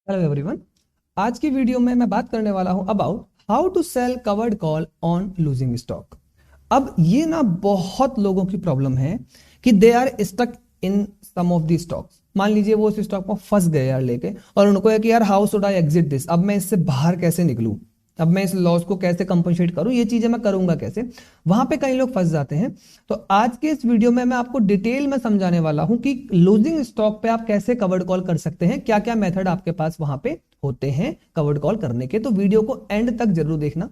Hello everyone. आज की video में मैं बात करने वाला हूं about how to sell covered call on losing stock. अब ये ना बहुत लोगों की प्रॉब्लम है कि they are stuck in some of the stocks. मान लीजिए वो उस स्टॉक में फंस गए यार लेके, और उनको है कि यार how should I exit this, अब मैं इससे बाहर कैसे निकलूं, अब मैं इस लॉस को कैसे कंपनसेट करूं, ये चीजें मैं करूंगा कैसे। वहां पे कई लोग फंस जाते हैं। तो आज के इस वीडियो में मैं आपको डिटेल में समझाने वाला हूं कि लूजिंग स्टॉक पे आप कैसे कवर्ड कॉल कर सकते हैं, क्या क्या मेथड आपके पास वहां पे होते हैं कवर्ड कॉल करने के। तो वीडियो को एंड तक जरूर देखना।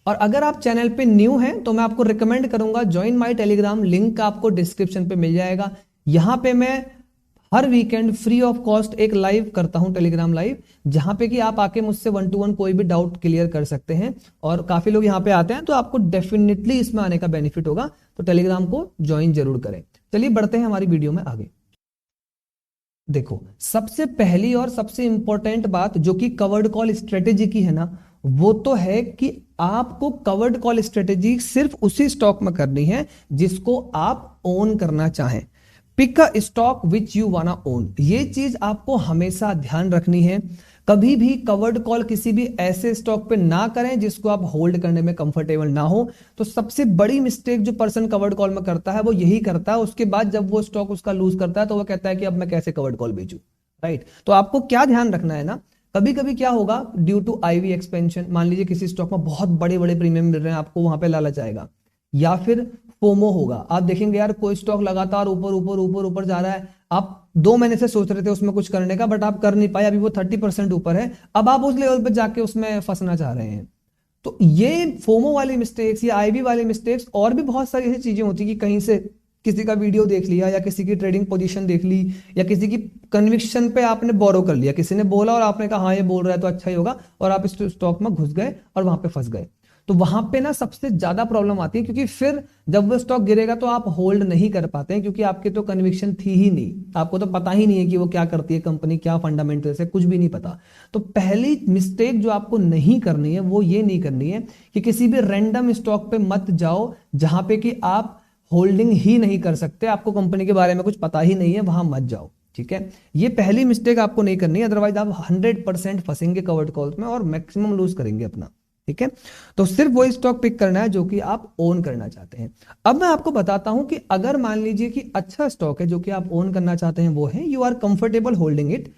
और अगर आप चैनल पे न्यू हैं तो मैं आपको रिकमेंड करूंगा ज्वाइन माय टेलीग्राम, लिंक आपको डिस्क्रिप्शन पे मिल जाएगा। यहां पे मैं हर वीकेंड फ्री ऑफ कॉस्ट एक लाइव करता हूं, टेलीग्राम लाइव, जहां पे कि आप आके मुझसे 1-to-1 कोई भी डाउट क्लियर कर सकते हैं। और काफी लोग यहां पे आते हैं, तो आपको डेफिनेटली इसमें आने का बेनिफिट होगा। तो टेलीग्राम को ज्वाइन जरूर करें। चलिए बढ़ते हैं हमारी वीडियो में आगे। देखो, सबसे पहली और सबसे इंपॉर्टेंट बात जो कि कवर्ड कॉल स्ट्रेटेजी की है ना, वो तो है कि आपको कवर्ड कॉल स्ट्रेटेजी सिर्फ उसी स्टॉक में करनी है जिसको आप ओन करना चाहें। Pick a stock which you wanna own, ये चीज आपको हमेशा ध्यान रखनी है। कभी भी कवर्ड कॉल किसी भी ऐसे स्टॉक पे ना करें जिसको आप होल्ड करने में कंफर्टेबल ना हो। तो सबसे बड़ी मिस्टेक जो पर्सन कवर्ड कॉल में करता है वो यही करता है। उसके बाद जब वो स्टॉक उसका लूज करता है तो वो कहता है कि अब मैं कैसे कवर्ड कॉल बेचूं। राइट, तो आपको क्या ध्यान रखना है ना, कभी कभी क्या होगा, ड्यू टू आईवी एक्सपेंशन, मान लीजिए किसी स्टॉक में बहुत बड़े बड़े प्रीमियम मिल रहे हैं, आपको वहां पे लालच आएगा। या फिर फोमो होगा, आप देखेंगे यार कोई स्टॉक लगातार ऊपर ऊपर ऊपर ऊपर जा रहा है, आप 2 महीने से सोच रहे थे उसमें कुछ करने का, बट आप कर नहीं पाए, अभी वो 30% ऊपर है, अब आप उस लेवल पर जाके उसमें फंसना चाह रहे हैं। तो ये फोमो वाली मिस्टेक्स या आईवी वाली मिस्टेक्स, और भी बहुत सारी ऐसी चीजें होती है कि कहीं से किसी का वीडियो देख लिया या किसी की ट्रेडिंग पोजीशन देख ली या किसी की कन्विक्शन पे आपने बोरो कर लिया, किसी ने बोला और आपने कहा हाँ ये बोल रहा है तो अच्छा ही होगा, और आप इस स्टॉक में घुस गए और वहां पे फंस गए। तो वहां पे ना सबसे ज्यादा प्रॉब्लम आती है, क्योंकि फिर जब वो स्टॉक गिरेगा तो आप होल्ड नहीं कर पाते हैं, क्योंकि आपकी तो कन्विक्शन थी ही नहीं, आपको तो पता ही नहीं है कि वो क्या करती है कंपनी, क्या फंडामेंटल्स है, कुछ भी नहीं पता। तो पहली मिस्टेक जो आपको नहीं करनी है वो ये नहीं करनी है कि किसी भी रैंडम स्टॉक पे मत जाओ जहां पे कि आप होल्डिंग ही नहीं कर सकते, आपको कंपनी के बारे में कुछ पता ही नहीं है, वहां मत जाओ। ठीक है, ये पहली मिस्टेक आपको नहीं करनी है, अदरवाइज आप 100% फंसेंगे कवर्ड कॉल्स में और मैक्सिमम लूज करेंगे अपना। ठीक है, तो सिर्फ वो स्टॉक पिक करना है जो कि आप ओन करना चाहते हैं। अब मैं आपको बताता हूं कि अगर मान लीजिए कि अच्छा स्टॉक है जो कि आप ओन करना चाहते हैं, वो है you are comfortable holding it,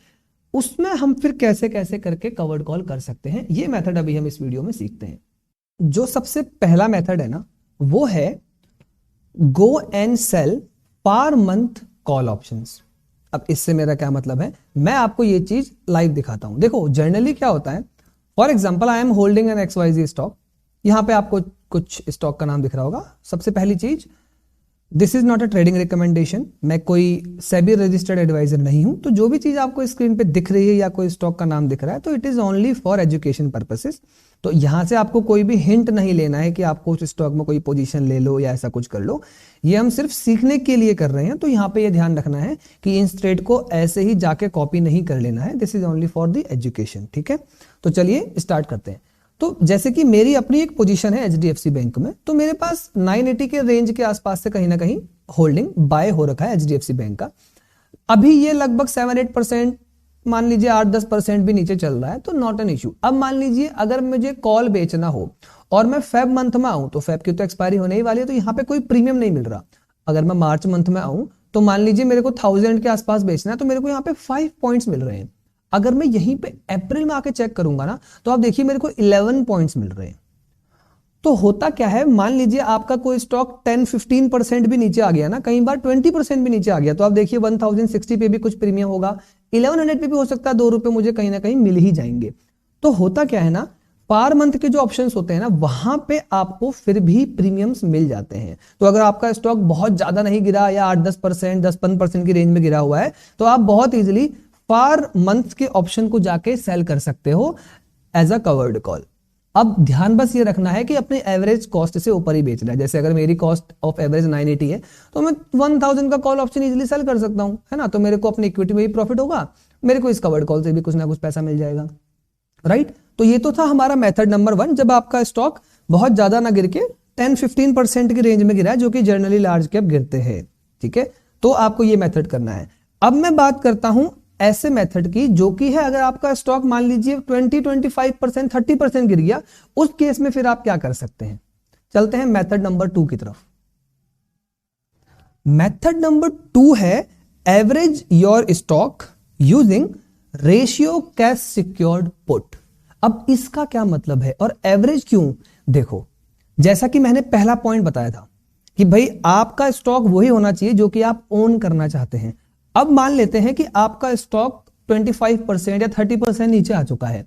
उसमें हम फिर कैसे कैसे करके कवर्ड कॉल कर सकते हैं, ये मेथड अभी हम इस वीडियो में सीखते हैं। जो सबसे पहला मेथड है ना, वो है go and sell per month call options. अब इससे मेरा क्या मतलब है, मैं आपको ये चीज लाइव दिखाता हूं। देखो जनरली क्या होता है, for example I am holding N XYZ stock, यहां पे आपको कुछ स्टॉक का नाम दिख रहा होगा। सबसे पहली चीज, this is not a trading recommendation, मैं कोई सेबी रजिस्टर्ड एडवाइजर नहीं हूं। तो जो भी चीज आपको स्क्रीन पे दिख रही है या कोई स्टॉक का नाम दिख रहा है, तो it is only for education purposes. तो यहां से आपको कोई भी हिंट नहीं लेना है कि आपको उस स्टॉक में कोई पोजीशन ले लो या ऐसा कुछ कर लो, ये हम सिर्फ सीखने के लिए कर रहे हैं। तो यहां पे ये ध्यान रखना है कि इन ट्रेड को ऐसे ही जाके कॉपी नहीं कर लेना है, this is only for the education. ठीक है, तो चलिए स्टार्ट करते हैं। तो जैसे कि मेरी अपनी एक पोजीशन है HDFC बैंक में, तो मेरे पास 980 के रेंज के आसपास से कहीं ना कहीं होल्डिंग बाय हो रखा है HDFC बैंक का। अभी ये लगभग 7-8%, मान लीजिए 8-10% भी नीचे चल रहा है, तो नॉट एन इश्यू। अब मान लीजिए अगर मुझे कॉल बेचना हो और मैं फेब मंथ में आऊं, तो फेब की तो एक्सपायरी होने ही वाली है, तो यहां पे कोई प्रीमियम नहीं मिल रहा। अगर मैं मार्च मंथ में आऊं तो मान लीजिए मेरे को 1000 के आसपास बेचना है, तो मेरे को यहाँ पे 5 पॉइंट्स मिल रहे हैं। अगर मैं यहीं पे अप्रैल में आके चेक करूंगा ना, तो आप देखिए मेरे को 11 पॉइंट्स मिल रहे हैं। तो होता क्या है, मान लीजिए आपका कोई स्टॉक 10-15% भी नीचे आ गया ना, कई बार 20% भी नीचे आ गया, तो आप देखिए 1060 पे भी कुछ प्रीमियम होगा, 1100 पे भी हो सकता है, 2 रुपए मुझे कहीं ना कहीं मिल ही जाएंगे। तो होता क्या है ना, पर मंथ के जो ऑप्शंस होते हैं ना, वहां पे आपको फिर भी प्रीमियम्स मिल जाते हैं। तो अगर आपका स्टॉक बहुत ज्यादा नहीं गिरा या 8-10%, 10-15% की रेंज में गिरा हुआ है, तो आप बहुत इजिली पर मंथ के ऑप्शन को जाके सेल कर सकते हो एज अ कवर्ड कॉल। अब ध्यान बस ये रखना है कि अपने एवरेज कॉस्ट से ऊपर ही बेचना है। जैसे अगर मेरी कॉस्ट ऑफ एवरेज 980 है, तो मैं 1000 का कॉल ऑप्शन इजीली सेल कर सकता हूं, है ना। तो मेरे को अपनी इक्विटी में भी प्रॉफिट होगा, मेरे को इस कवर्ड कॉल से भी कुछ ना कुछ पैसा मिल जाएगा। राइट, तो ये तो था हमारा मेथड नंबर 1, जब आपका स्टॉक बहुत ज्यादा ना गिर के 10-15% की रेंज में गिरा है, जो कि जनरली लार्ज कैप गिरते हैं। ठीक है, तो आपको ये मेथड करना है। अब मैं बात करता हूं ऐसे मेथड की जो कि है अगर आपका स्टॉक मान लीजिए 20-25%, 30% गिर गया, उस केस में फिर आप क्या कर सकते हैं। चलते हैं मेथड नंबर 2 की तरफ। मेथड नंबर 2 है average your stock using ratio cash secured put. अब इसका क्या मतलब है और एवरेज क्यों? देखो, जैसा कि मैंने पहला पॉइंट बताया था कि भाई आपका स्टॉक वही होना चाहिए जो कि आप ओन करना चाहते हैं। अब मान लेते हैं कि आपका स्टॉक 25% या 30% नीचे आ चुका है।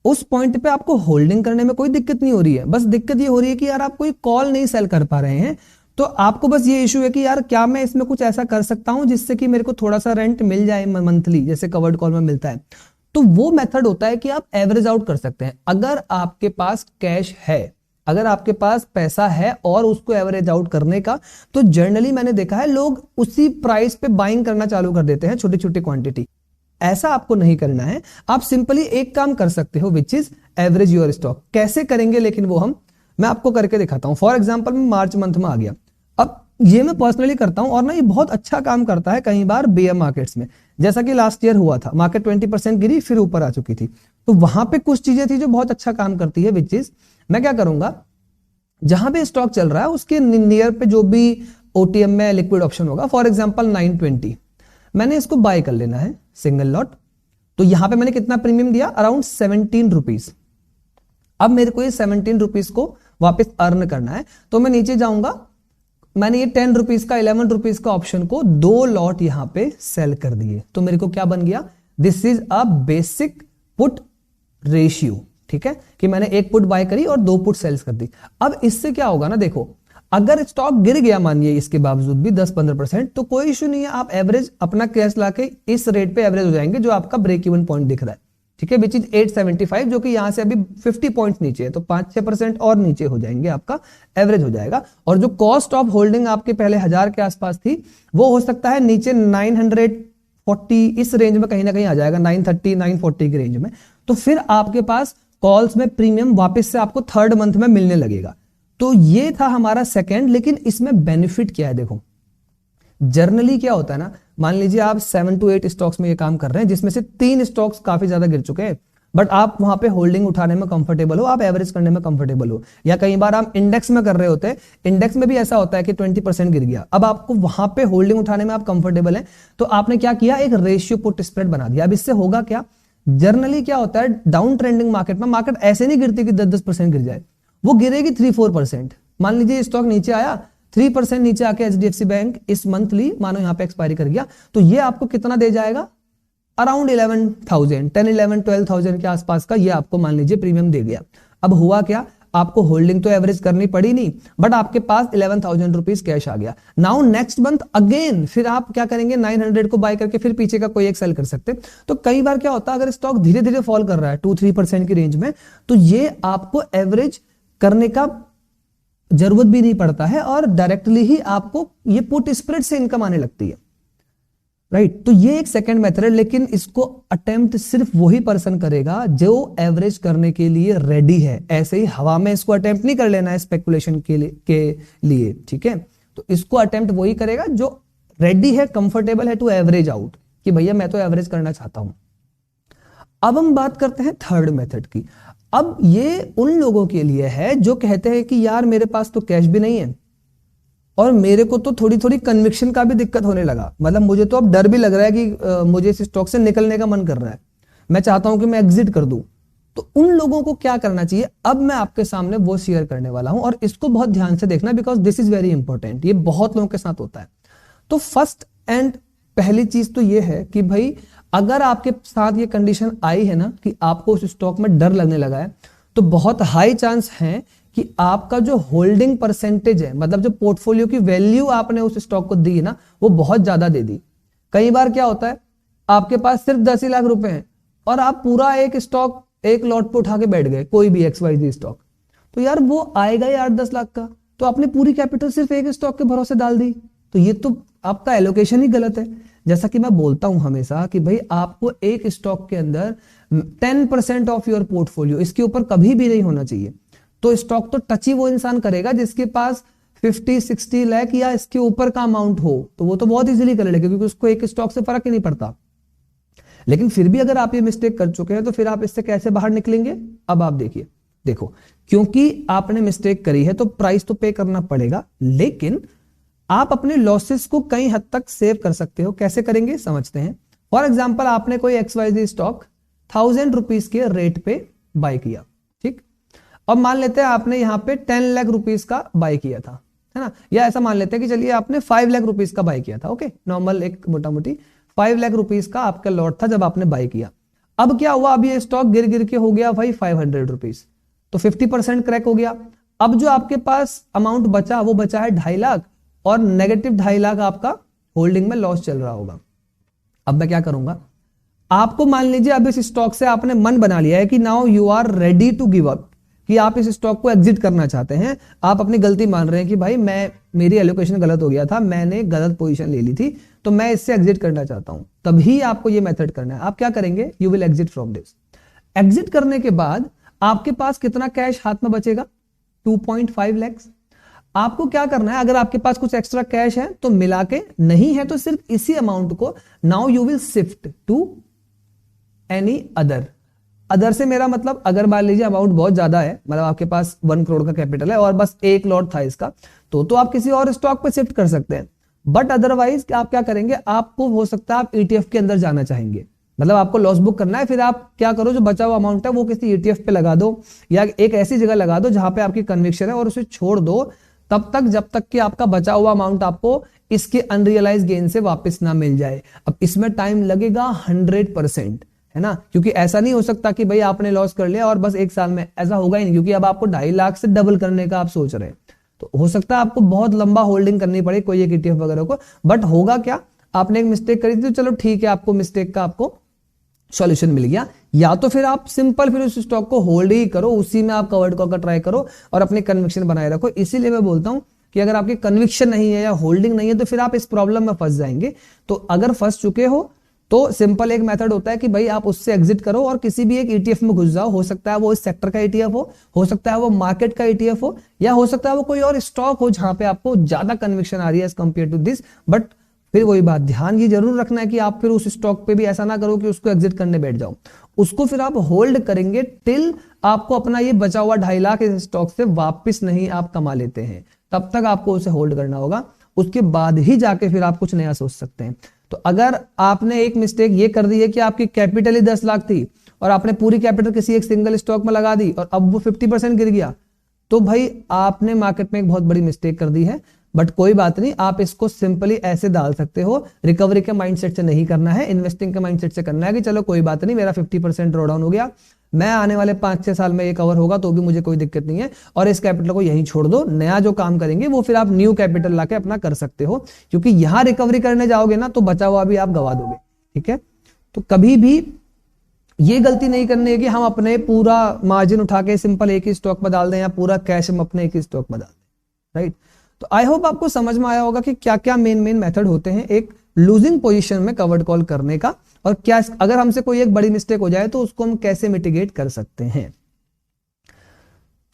उस पॉइंट पे आपको होल्डिंग करने में कोई दिक्कत नहीं हो रही है, बस दिक्कत ये हो रही है कि यार आप कोई कॉल नहीं सेल कर पा रहे हैं। तो आपको बस ये इशू है कि यार क्या मैं इसमें कुछ ऐसा कर सकता हूं जिससे कि मेरे को थोड़ा सा रेंट मिल जाए मंथली, जैसे कवर्ड कॉल में मिलता है। तो वो मेथड होता है कि आप एवरेज आउट कर सकते हैं। अगर आपके पास कैश है, अगर आपके पास पैसा है और उसको एवरेज आउट करने का, तो जनरली मैंने देखा है लोग उसी प्राइस पे बाइंग करना चालू कर देते हैं, छोटी छोटी क्वांटिटी। ऐसा आपको नहीं करना है। आप सिंपली एक काम कर सकते हो which is average your stock. कैसे करेंगे लेकिन वो मैं आपको करके दिखाता हूं। फॉर एग्जांपल मैं मार्च मंथ में आ गया। अब ये मैं पर्सनली करता हूं और ना ये बहुत अच्छा काम करता है कई बार बीएम मार्केट्स में, जैसा कि लास्ट ईयर हुआ था। मार्केट 20% गिरी फिर ऊपर आ चुकी थी, तो वहां पे कुछ चीजें थी जो बहुत अच्छा काम करती है। विच इज मैं क्या करूंगा, जहां पे स्टॉक चल रहा है उसके नियर पे जो भी ओटीएम में लिक्विड ऑप्शन होगा, फॉर एग्जांपल 920, मैंने इसको बाय कर लेना है सिंगल लॉट। तो यहां पे मैंने कितना प्रीमियम दिया, अराउंड 17 रुपीज। अब मेरे को ये 17 रुपीज को वापस अर्न करना है, तो मैं नीचे जाऊंगा। मैंने ये 10 रुपीज का 11 रुपीज का ऑप्शन को 2 लॉट यहां पे सेल कर दिए। तो मेरे को क्या बन गया, this is a basic put ratio. ठीक है, कि मैंने एक पुट बाय करी और 2 पुट सेल्स कर दी। अब इससे क्या होगा ना, देखो अगर स्टॉक गिर गया मानिए इसके बावजूद भी 10-15%, तो कोई इशू नहीं है। आप एवरेज अपना कैश लाके इस रेट पे एवरेज हो जाएंगे जो आपका ब्रेक इवन पॉइंट दिख रहा है। ठीक है, विच इज 875, जो कि यहां से अभी 50 पॉइंट नीचे है, तो 5-6% और नीचे हो जाएंगे, आपका एवरेज हो जाएगा। और जो कॉस्ट ऑफ होल्डिंग आपके पहले 1000 के आसपास थी, वो हो सकता है नीचे 940 इस रेंज में कहीं ना कहीं आ जाएगा, 930 940 की रेंज में। तो फिर आपके पास कॉल्स में प्रीमियम वापस से आपको थर्ड मंथ में मिलने लगेगा। तो ये था हमारा सेकंड। लेकिन इसमें बेनिफिट क्या है, देखो जर्नली क्या होता है ना, मान लीजिए आप 7 to 8 स्टॉक्स में ये काम कर रहे हैं, जिसमें से 3 स्टॉक्स काफी ज्यादा गिर चुके हैं, बट आप वहां पे होल्डिंग उठाने में कंफर्टेबल हो, आप एवरेज करने में कंफर्टेबल हो। या कई बार आप इंडेक्स में कर रहे होते हैं, इंडेक्स में भी ऐसा होता है कि 20% गिर गया, अब आपको वहां पे होल्डिंग उठाने में आप कंफर्टेबल हैं, तो आपने क्या किया, एक रेशियो पुट स्प्रेड बना दिया। अब इससे होगा क्या, जनरली क्या होता है डाउन ट्रेंडिंग मार्केट में, मार्केट ऐसे नहीं गिरती कि 10-10% गिर जाए, वो गिरेगी 3-4%। मान लीजिए स्टॉक नीचे आया 3% नीचे आके एचडीएफसी बैंक इस मंथली मानो यहां पे एक्सपायरी कर गया, तो ये आपको कितना दे जाएगा, अराउंड 11,000, 10-11-12,000 के आसपास का ये आपको मान लीजिए प्रीमियम दे गया। अब हुआ क्या, आपको होल्डिंग तो एवरेज करनी पड़ी नहीं, बट आपके पास 11,000 रुपीज कैश आ गया। नाउ नेक्स्ट मंथ अगेन फिर आप क्या करेंगे, 900 को बाय करके फिर पीछे का कोई एक सेल कर सकते। तो कई बार क्या होता है, अगर स्टॉक धीरे धीरे फॉल कर रहा है 2-3% की रेंज में, तो ये आपको एवरेज करने का जरूरत भी नहीं पड़ता है और डायरेक्टली ही आपको ये पुट स्प्रेड से इनकम आने लगती है, राइट। तो ये एक सेकंड मेथड है, लेकिन इसको अटेम्प्ट सिर्फ वही पर्सन करेगा जो एवरेज करने के लिए रेडी है। ऐसे ही हवा में इसको अटेम्प्ट नहीं कर लेना है स्पेकुलेशन के लिए, ठीक है। तो इसको अटेम्प्ट वही करेगा जो रेडी है, कंफर्टेबल है टू एवरेज आउट, कि भैया मैं तो एवरेज करना चाहता हूं। अब हम बात करते हैं थर्ड मेथड की। अब ये उन लोगों के लिए है जो कहते हैं कि यार मेरे पास तो कैश भी नहीं है और मेरे को तो थोड़ी थोड़ी कन्विक्शन का भी दिक्कत होने लगा, मतलब मुझे तो अब डर भी लग रहा है कि मुझे इस स्टॉक से निकलने का मन कर रहा है, मैं चाहता हूं कि मैं एग्जिट कर दूं। तो उन लोगों को क्या करना चाहिए, अब मैं आपके सामने वो शेयर करने वाला हूं और इसको बहुत ध्यान से देखना, because this is very important. ये बहुत लोगों के साथ होता है। तो फर्स्ट एंड पहली चीज तो ये है कि भाई अगर आपके साथ ये कंडीशन आई है ना कि आपको उस स्टॉक में डर लगने लगा है, तो बहुत हाई चांस है कि आपका जो होल्डिंग परसेंटेज है, मतलब जो पोर्टफोलियो की वैल्यू आपने उस स्टॉक को दी ना, वो बहुत ज्यादा दे दी। कई बार क्या होता है, आपके पास सिर्फ 10 ही लाख रुपए हैं और आप पूरा एक स्टॉक एक लॉट पे उठा के बैठ गए, कोई भी XYZ स्टॉक, तो यार वो आएगा ही 8-10 लाख का, तो आपने पूरी कैपिटल सिर्फ एक स्टॉक के भरोसे डाल दी, तो ये तो आपका एलोकेशन ही गलत है। जैसा कि मैं बोलता हूं हमेशा कि भाई आपको एक स्टॉक के अंदर 10% ऑफ योर पोर्टफोलियो, इसके ऊपर कभी भी नहीं होना चाहिए। तो स्टॉक तो टच ही वो इंसान करेगा जिसके पास 50-60 लाख या इसके ऊपर का अमाउंट हो, तो वो तो बहुत इजीली कर लेगा क्योंकि उसको एक स्टॉक से फर्क ही नहीं पड़ता। लेकिन फिर भी अगर आप ये मिस्टेक कर चुके हैं तो फिर आप इससे कैसे बाहर निकलेंगे? अब आप देखिए, देखो, क्योंकि आपने मिस्टेक करी है तो प्राइस तो पे करना पड़ेगा, लेकिन आप अपने लॉसेस को कई हद तक सेव कर सकते हो। कैसे करेंगे समझते हैं। फॉर एग्जाम्पल, आपने कोई XYZ स्टॉक 1000 रुपीज के रेट पे बाय किया, ठीक। अब मान लेते हैं आपने यहाँ पे 10 लाख रुपीज का बाय किया था, है ना, या ऐसा मान लेते हैं कि चलिए आपने 5 लाख रुपीज का बाय किया था। ओके, नॉर्मल एक मोटा मोटी 5 लाख रुपीज का आपका लॉट था जब आपने बाय किया। अब क्या हुआ, अब ये स्टॉक गिर गिर के हो गया भाई 500 रुपीज, तो 50% क्रैक हो गया। अब जो आपके पास अमाउंट बचा वो बचा है 2.5 लाख, और नेगेटिव 2.5 लाख आपका होल्डिंग में लॉस चल रहा होगा। अब मैं क्या करूंगा, आपको मान लीजिए अब इस स्टॉक से आपने मन बना लिया है कि now you are ready to give up, कि आप इस स्टॉक को एग्जिट करना चाहते हैं। आप अपनी गलती मान रहे हैं कि भाई मेरी एलोकेशन गलत हो गया था, मैंने गलत पोजीशन ले ली थी, तो मैं इससे एग्जिट करना चाहता हूं। तभी आपको ये मेथड करना है। आप क्या करेंगे, you will exit from this. Exit करने के बाद आपके पास कितना कैश हाथ में बचेगा, 2.5 लाख। आपको क्या करना है, अगर आपके पास कुछ एक्स्ट्रा कैश है तो मिला के, नहीं है तो सिर्फ इसी अमाउंट को now you will shift to any other से मेरा मतलब, अगर मान लीजिए अमाउंट बहुत ज्यादा है, मतलब आपके पास 1 करोड़ का कैपिटल है और बस एक लॉट था इसका, तो आप किसी और स्टॉक पे शिफ्ट कर सकते हैं। बट अदरवाइज आप क्या करेंगे, आपको हो सकता है आप ETF के अंदर जाना चाहेंगे, मतलब आपको लॉस बुक करना है। फिर आप क्या करो, जो बचा हुआ अमाउंट है वो किसी ETF पे लगा दो, या एक ऐसी जगह लगा दो जहां पे आपकी कन्विक्शन है, और उसे छोड़ दो तब तक जब तक कि आपका बचा हुआ अमाउंट आपको इसके अनरियलाइज गेन से वापस ना मिल जाए। अब इसमें टाइम लगेगा 100%, है ना, क्योंकि ऐसा नहीं हो सकता कि भाई आपने लॉस कर लिया और बस 1 साल में, ऐसा होगा ही नहीं, क्योंकि अब आपको 2.5 लाख से डबल करने का आप सोच रहे हैं। तो हो सकता है आपको बहुत लंबा होल्डिंग करनी पड़े कोई एक ETF वगैरह को। बट होगा क्या, आपने एक मिस्टेक करी थी तो चलो ठीक है, आपको मिस्टेक का आपको सॉल्यूशन मिल गया। या तो फिर आप सिंपल फिर उस स्टॉक को होल्ड ही करो, उसी में आप कवर्ड कॉल का ट्राई करो और अपनी कन्विक्शन बनाए रखो। इसीलिए मैं बोलता हूं कि अगर आपकी कन्विक्शन नहीं है या होल्डिंग नहीं है तो फिर आप इस प्रॉब्लम में फंस जाएंगे। तो अगर फंस चुके हो तो सिंपल एक मेथड होता है कि भाई आप उससे एग्जिट करो और किसी भी एक ETF में घुस जाओ। हो सकता है वो इस सेक्टर का ETF हो सकता है वो मार्केट का ETF हो, या हो सकता है वो कोई और स्टॉक हो जहां पे आपको ज्यादा कन्विक्शन आ रही है as compare to this. But फिर वही बात, ध्यान ये जरूर रखना है कि आप फिर उस स्टॉक पे भी ऐसा ना करो कि उसको एग्जिट करने बैठ जाओ। उसको फिर आप होल्ड करेंगे टिल आपको अपना ये बचा हुआ 2.5 लाख इस स्टॉक से वापस नहीं आप कमा लेते हैं, तब तक आपको उसे होल्ड करना होगा। उसके बाद ही जाके फिर आप कुछ नया सोच सकते हैं। तो अगर आपने एक मिस्टेक ये कर दी है कि आपकी कैपिटल ही 10 लाख थी और आपने पूरी कैपिटल किसी एक सिंगल स्टॉक में लगा दी और अब वो 50% गिर गया, तो भाई आपने मार्केट में एक बहुत बड़ी मिस्टेक कर दी है। बट कोई बात नहीं, आप इसको सिंपली ऐसे डाल सकते हो। रिकवरी के माइंडसेट से नहीं करना है, इन्वेस्टिंग के माइंडसेट से करना है कि चलो कोई बात नहीं, मेरा 50% ड्रॉ डाउन हो गया, मैं आने वाले 5-6 साल में ये कवर होगा तो भी मुझे कोई दिक्कत नहीं है, और इस कैपिटल को यहीं छोड़ दो। नया जो काम करेंगे वो फिर आप न्यू कैपिटल लाके अपना कर सकते हो, क्योंकि यहां रिकवरी करने जाओगे ना तो बचा हुआ भी आप गवा दोगे। ठीक है, तो कभी भी ये गलती नहीं करनी है कि हम अपने पूरा मार्जिन उठा के सिंपल एक ही स्टॉक में डाल दें या पूरा कैश हम अपने एक ही स्टॉक में डाल दें। राइट, तो आई होप आपको समझ में आया होगा कि क्या क्या मेन मेथड होते हैं एक लूजिंग पोजीशन में कवर्ड कॉल करने का, और क्या अगर हमसे कोई एक बड़ी मिस्टेक हो जाए तो उसको हम कैसे मिटिगेट कर सकते हैं।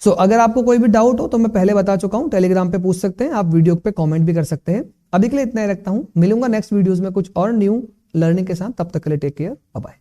अगर आपको कोई भी डाउट हो तो मैं पहले बता चुका हूं, टेलीग्राम पे पूछ सकते हैं, आप वीडियो पे कमेंट भी कर सकते हैं। अभी के लिए इतना ही रखता हूं, मिलूंगा नेक्स्ट वीडियोस में कुछ और न्यू लर्निंग के साथ। तब तक के लिए टेक केयर, बाय बाय।